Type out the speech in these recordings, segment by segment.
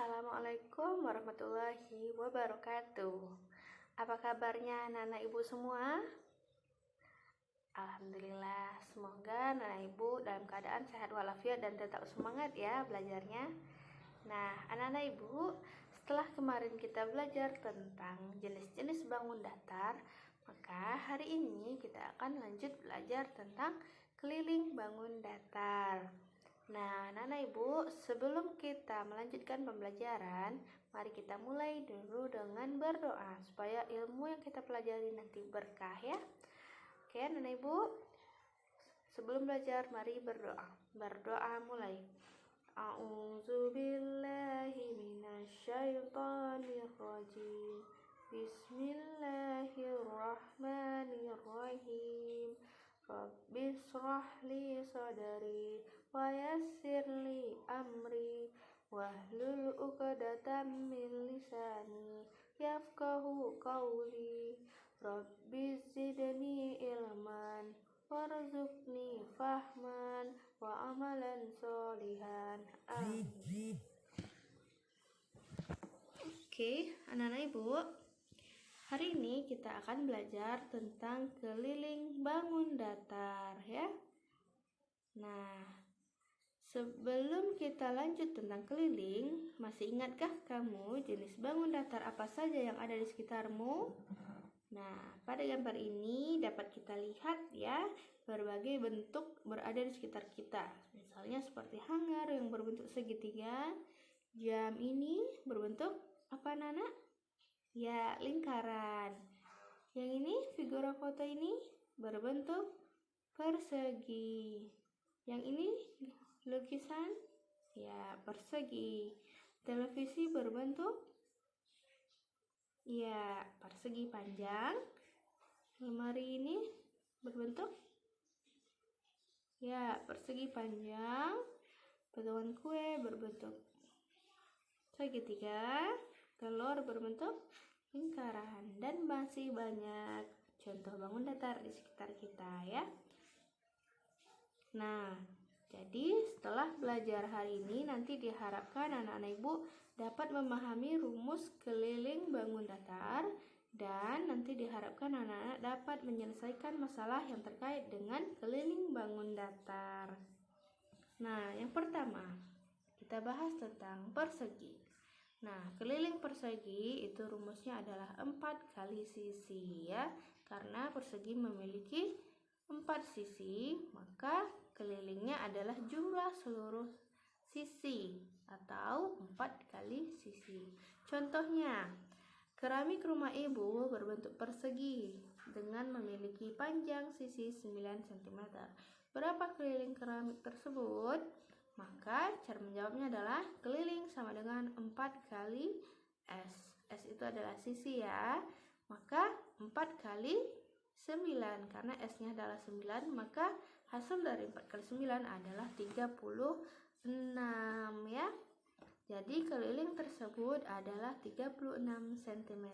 Assalamualaikum warahmatullahi wabarakatuh. Apa kabarnya anak-anak ibu semua? Alhamdulillah, semoga anak ibu dalam keadaan sehat walafiat dan tetap semangat ya belajarnya. Nah, anak-anak ibu, setelah kemarin kita belajar tentang jenis-jenis bangun datar, maka hari ini kita akan lanjut belajar tentang keliling bangun datar. Nah, anak-anak ibu, sebelum kita melanjutkan pembelajaran, mari kita mulai dulu dengan berdoa supaya ilmu yang kita pelajari nanti berkah ya. Oke, anak-anak ibu, sebelum belajar mari berdoa. Berdoa mulai. A'udzubillahi minasyaitonirrajim. Bismillahirrahmanirrahim. Rabbi shrah li sadri wa yassir li amri wahlul 'uqdatam min lisani yafqahu qawli. Rabbi zidni ilman warzuqni fahman wa amalan sholihan. Amin. Oke, anak-anak ibu, hari ini kita akan belajar tentang keliling bangun datar ya. Nah, sebelum kita lanjut tentang keliling, masih ingatkah kamu jenis bangun datar apa saja yang ada di sekitarmu? Nah, pada gambar ini dapat kita lihat ya, berbagai bentuk berada di sekitar kita. Misalnya seperti hanggar yang berbentuk segitiga, jam ini berbentuk apa Nana? Ya, lingkaran. Yang ini figura foto ini berbentuk persegi. Yang ini lukisan ya persegi. Televisi berbentuk ya persegi panjang. Lemari ini berbentuk ya persegi panjang. Potongan kue berbentuk segitiga. Telur berbentuk lingkaran, dan masih banyak contoh bangun datar di sekitar kita ya. Nah, jadi setelah belajar hari ini nanti diharapkan anak-anak ibu dapat memahami rumus keliling bangun datar, dan nanti diharapkan anak-anak dapat menyelesaikan masalah yang terkait dengan keliling bangun datar. Nah, yang pertama kita bahas tentang persegi. Nah, keliling persegi itu rumusnya adalah 4 kali sisi ya. Karena persegi memiliki 4 sisi, maka kelilingnya adalah jumlah seluruh sisi atau 4 kali sisi. Contohnya, keramik rumah ibu berbentuk persegi dengan memiliki panjang sisi 9 cm. Berapa keliling keramik tersebut? Maka cara menjawabnya adalah keliling sama dengan 4 kali S. S itu adalah sisi ya. Maka 4 kali 9. Karena S-nya adalah 9, maka hasil dari 4 kali 9 adalah 36 ya. Jadi keliling tersebut adalah 36 cm.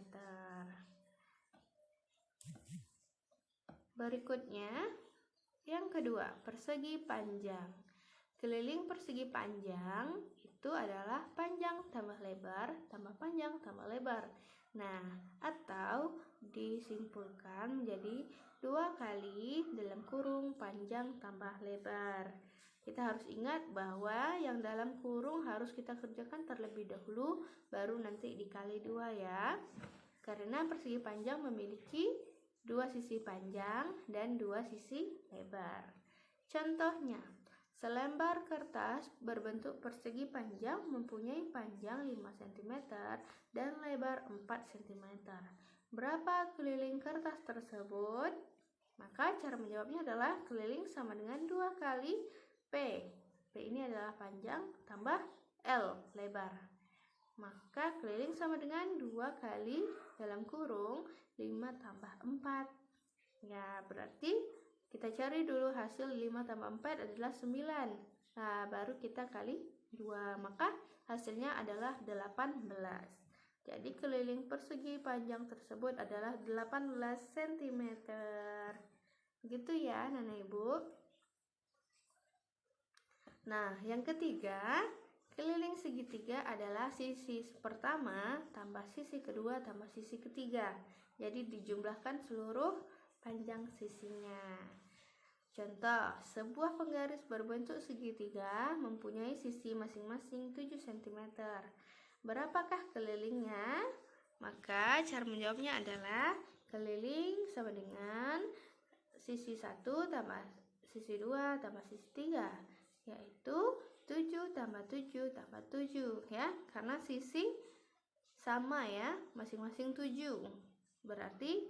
Berikutnya, yang kedua, persegi panjang. Keliling persegi panjang itu adalah panjang tambah lebar tambah panjang tambah lebar. Nah, atau disimpulkan menjadi 2 kali dalam kurung panjang tambah lebar. Kita harus ingat bahwa yang dalam kurung harus kita kerjakan terlebih dahulu, baru nanti dikali 2 ya. Karena persegi panjang memiliki 2 sisi panjang dan 2 sisi lebar. Contohnya, selembar kertas berbentuk persegi panjang mempunyai panjang 5 cm dan lebar 4 cm. Berapa keliling kertas tersebut? Maka cara menjawabnya adalah keliling sama dengan 2 kali P. P ini adalah panjang tambah L lebar. Maka keliling sama dengan 2 kali dalam kurung 5 tambah 4. Ya, berarti kita cari dulu hasil 5 tambah 4 adalah 9. Nah, baru kita kali 2. Maka hasilnya adalah 18. Jadi keliling persegi panjang tersebut adalah 18 cm. Begitu ya, Nana Ibu. Nah, yang ketiga, Keliling segitiga adalah sisi pertama tambah sisi kedua tambah sisi ketiga. Jadi dijumlahkan seluruh panjang sisinya. Contoh, sebuah penggaris berbentuk segitiga mempunyai sisi masing-masing 7 cm. Berapakah kelilingnya? Maka cara menjawabnya adalah keliling sama dengan sisi 1 tambah sisi 2 tambah sisi 3, yaitu 7 tambah 7 tambah 7 ya, karena sisi sama ya, masing-masing 7. Berarti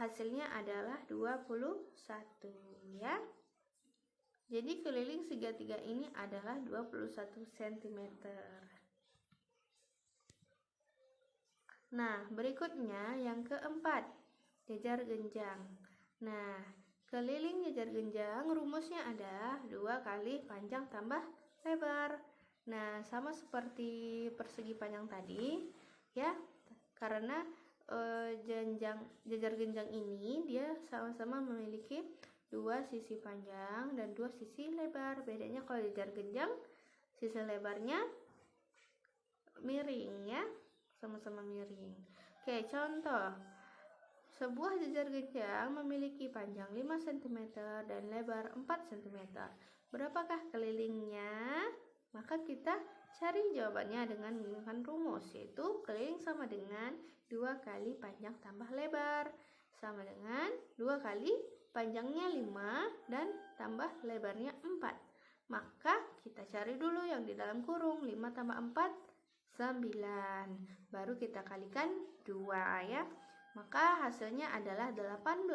hasilnya adalah 21 ya. Jadi keliling segitiga ini adalah 21 cm. Nah, berikutnya yang keempat, jejar genjang. Nah, keliling jejar genjang rumusnya adalah 2 kali panjang tambah lebar. Nah, sama seperti persegi panjang tadi ya, karena jejar genjang ini dia sama-sama memiliki 2 sisi panjang dan 2 sisi lebar. Bedanya kalau jejar genjang sisi lebarnya miring ya, sama-sama miring. Oke, contoh. Sebuah jejar genjang memiliki panjang 5 cm dan lebar 4 cm. Berapakah kelilingnya? Maka kita cari jawabannya dengan menggunakan rumus, yaitu keliling sama dengan 2 kali panjang tambah lebar, sama dengan 2 kali panjangnya 5 dan tambah lebarnya 4. Maka kita cari dulu yang di dalam kurung, 5 tambah 4, 9. Baru kita kalikan 2 ya. Maka hasilnya adalah 18.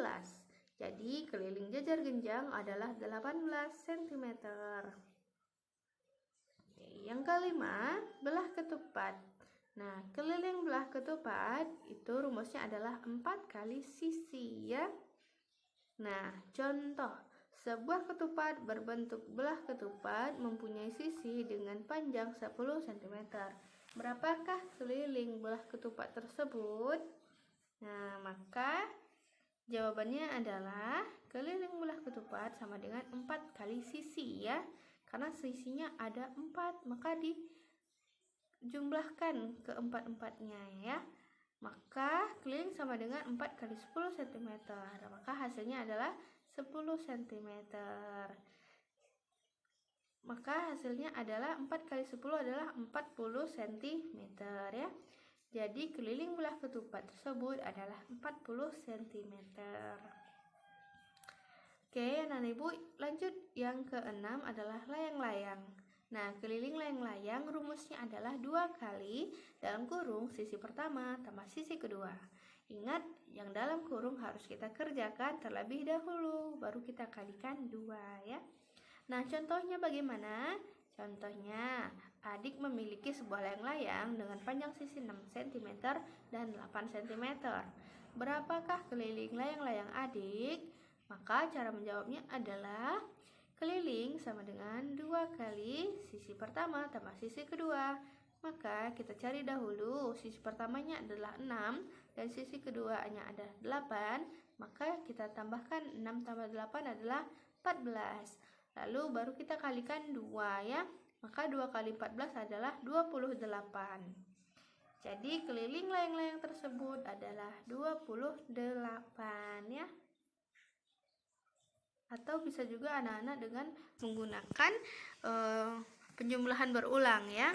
Jadi keliling jejar genjang adalah 18 cm. Yang kelima, belah ketupat. Nah, keliling belah ketupat itu rumusnya adalah 4 kali sisi ya. Nah, contoh, sebuah ketupat berbentuk belah ketupat mempunyai sisi dengan panjang 10 cm. Berapakah keliling belah ketupat tersebut? Nah, maka jawabannya adalah keliling belah ketupat sama dengan 4 kali sisi ya. Karena sisinya ada 4, maka dijumlahkan ke empat-empatnya ya. Maka keliling sama dengan 4 kali 10 cm. Maka hasilnya adalah 10 cm. Maka hasilnya adalah 4 kali 10 adalah 40 cm ya. Jadi keliling belah ketupat tersebut adalah 40 cm. Oke, anak ibu lanjut. Yang keenam adalah layang-layang. Nah, keliling layang-layang rumusnya adalah 2 kali dalam kurung sisi pertama tambah sisi kedua. Ingat, yang dalam kurung harus kita kerjakan terlebih dahulu, baru kita kalikan 2 ya. Nah, contohnya bagaimana? Contohnya, adik memiliki sebuah layang-layang dengan panjang sisi 6 cm dan 8 cm. Berapakah keliling layang-layang adik? Maka cara menjawabnya adalah keliling sama dengan 2 kali sisi pertama tambah sisi kedua. Maka kita cari dahulu, sisi pertamanya adalah 6 dan sisi keduanya ada 8. Maka kita tambahkan 6 tambah 8 adalah 14. Lalu baru kita kalikan 2 ya. Maka 2 kali 14 adalah 28. Jadi keliling layang-layang tersebut adalah 28 ya. Atau bisa juga anak-anak dengan menggunakan penjumlahan berulang ya.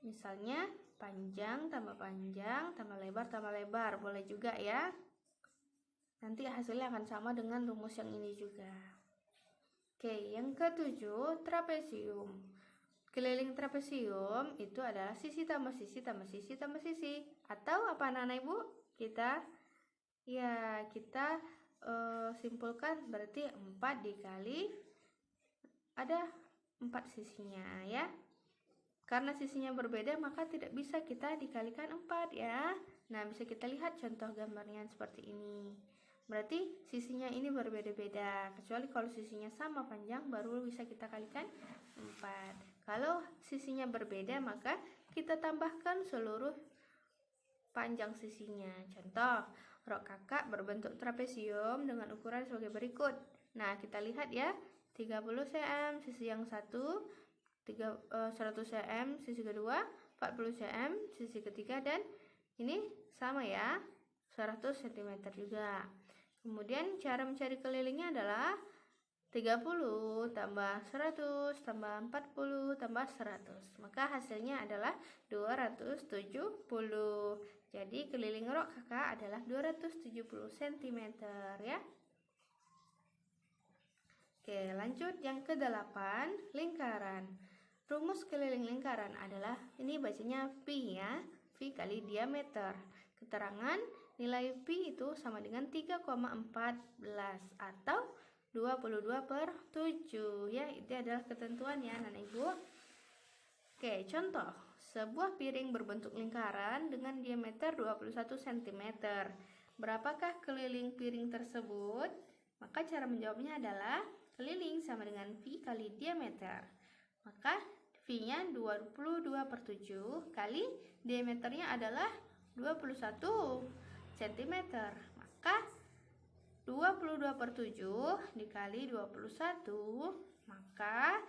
Misalnya panjang tambah tambah lebar, boleh juga ya. Nanti hasilnya akan sama dengan rumus yang ini juga. Oke, yang ketujuh, trapesium. Keliling trapesium itu adalah sisi tambah sisi tambah sisi tambah sisi. Atau apa anak-anak ibu? Kita simpulkan berarti 4 dikali ada 4 sisinya ya. Karena sisinya berbeda maka tidak bisa kita dikalikan 4 ya. Nah, bisa kita lihat contoh gambarnya seperti ini. Berarti sisinya ini berbeda-beda, kecuali kalau sisinya sama panjang baru bisa kita kalikan 4. Kalau sisinya berbeda maka kita tambahkan seluruh panjang sisinya. Contoh, rok kakak berbentuk trapesium dengan ukuran sebagai berikut. Nah, kita lihat ya, 30 cm sisi yang satu, 100 cm sisi kedua, 40 cm sisi ketiga, dan ini sama ya, 100 cm juga. Kemudian cara mencari kelilingnya adalah 30 tambah 100 tambah 40 tambah 100. Maka hasilnya adalah 270. Jadi keliling rok kakak adalah 270 cm ya. Oke, lanjut yang ke-8, lingkaran. Rumus keliling lingkaran adalah, ini bacanya pi ya, pi kali diameter. Keterangan nilai pi itu sama dengan 3,14 atau 22/7 ya. Itu adalah ketentuan ya anak ibu. Oke, contoh, sebuah piring berbentuk lingkaran dengan diameter 21 cm. Berapakah keliling piring tersebut? Maka cara menjawabnya adalah keliling sama dengan pi kali diameter. Maka pi-nya 22/7 kali diameternya adalah 21 cm. Maka 22/7 dikali 21, maka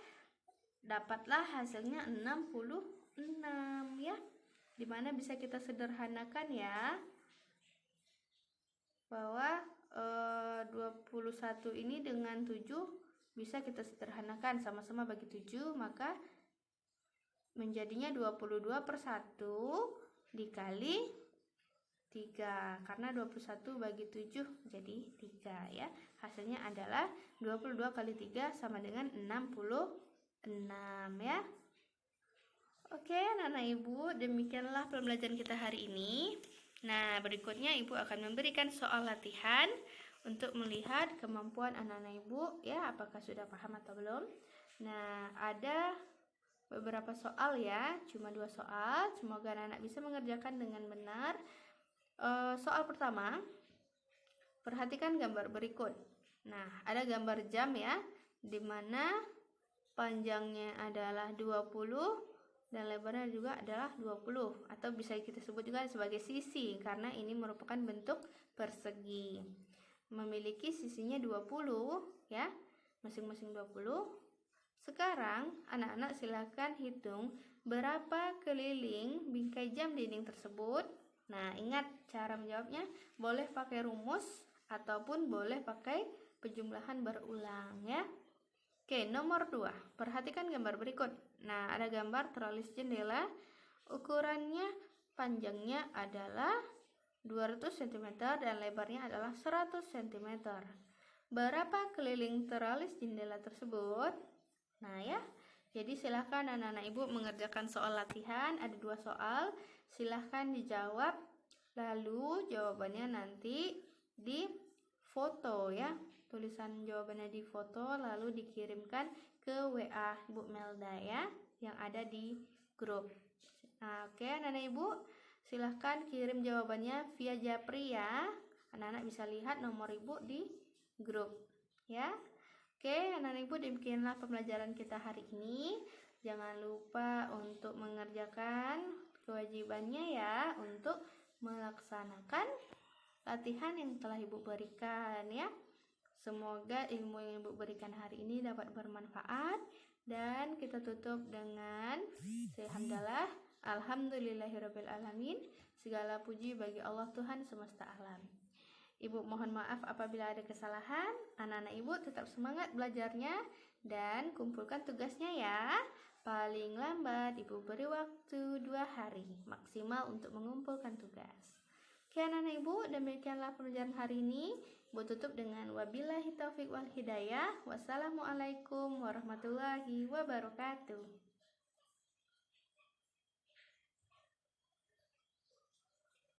dapatlah hasilnya 66 ya. Dimana bisa kita sederhanakan ya, bahwa 21 ini dengan 7 bisa kita sederhanakan, sama-sama bagi 7, maka menjadinya 22/1 dikali 3, karena 21 bagi 7 jadi 3 ya. Hasilnya adalah 22 kali 3 sama dengan 66 ya. Oke anak-anak ibu, demikianlah pembelajaran kita hari ini. Nah, berikutnya ibu akan memberikan soal latihan untuk melihat kemampuan anak-anak ibu ya, apakah sudah paham atau belum. Nah, ada beberapa soal ya, cuma 2 soal. Semoga anak-anak bisa mengerjakan dengan benar. Soal pertama, perhatikan gambar berikut. Nah, ada gambar jam ya, dimana panjangnya adalah 20 dan lebarnya juga adalah 20, atau bisa kita sebut juga sebagai sisi karena ini merupakan bentuk persegi. Memiliki sisinya 20 ya, masing-masing 20. Sekarang anak-anak silakan hitung berapa keliling bingkai jam dinding tersebut. Nah, ingat cara menjawabnya, boleh pakai rumus ataupun boleh pakai penjumlahan berulang ya. Oke, nomor 2. Perhatikan gambar berikut. Nah, ada gambar teralis jendela. Ukurannya panjangnya adalah 200 cm dan lebarnya adalah 100 cm. Berapa keliling teralis jendela tersebut? Nah ya, jadi silahkan anak-anak ibu mengerjakan soal latihan. Ada 2 soal, silahkan dijawab, lalu jawabannya nanti di foto ya, tulisan jawabannya di foto lalu dikirimkan ke WA Bu Melda ya, yang ada di grup. Nah, oke anak-anak ibu, silahkan kirim jawabannya via Japri ya. Anak-anak bisa lihat nomor ibu di grup ya. Oke anak-anak ibu, demikianlah pembelajaran kita hari ini. Jangan lupa untuk mengerjakan kewajibannya ya, untuk melaksanakan latihan yang telah ibu berikan ya. Semoga ilmu yang ibu berikan hari ini dapat bermanfaat. Dan kita tutup dengan alhamdulillah, alhamdulillahirobbilalamin. Segala puji bagi Allah Tuhan semesta alam. Ibu mohon maaf apabila ada kesalahan. Anak-anak ibu tetap semangat belajarnya dan kumpulkan tugasnya ya. Paling lambat ibu beri waktu 2 hari maksimal untuk mengumpulkan tugas. Oke anak-anak ibu, demikianlah pembelajaran hari ini. Ibu tutup dengan wabillahi taufiq wal hidayah. Wassalamualaikum warahmatullahi wabarakatuh.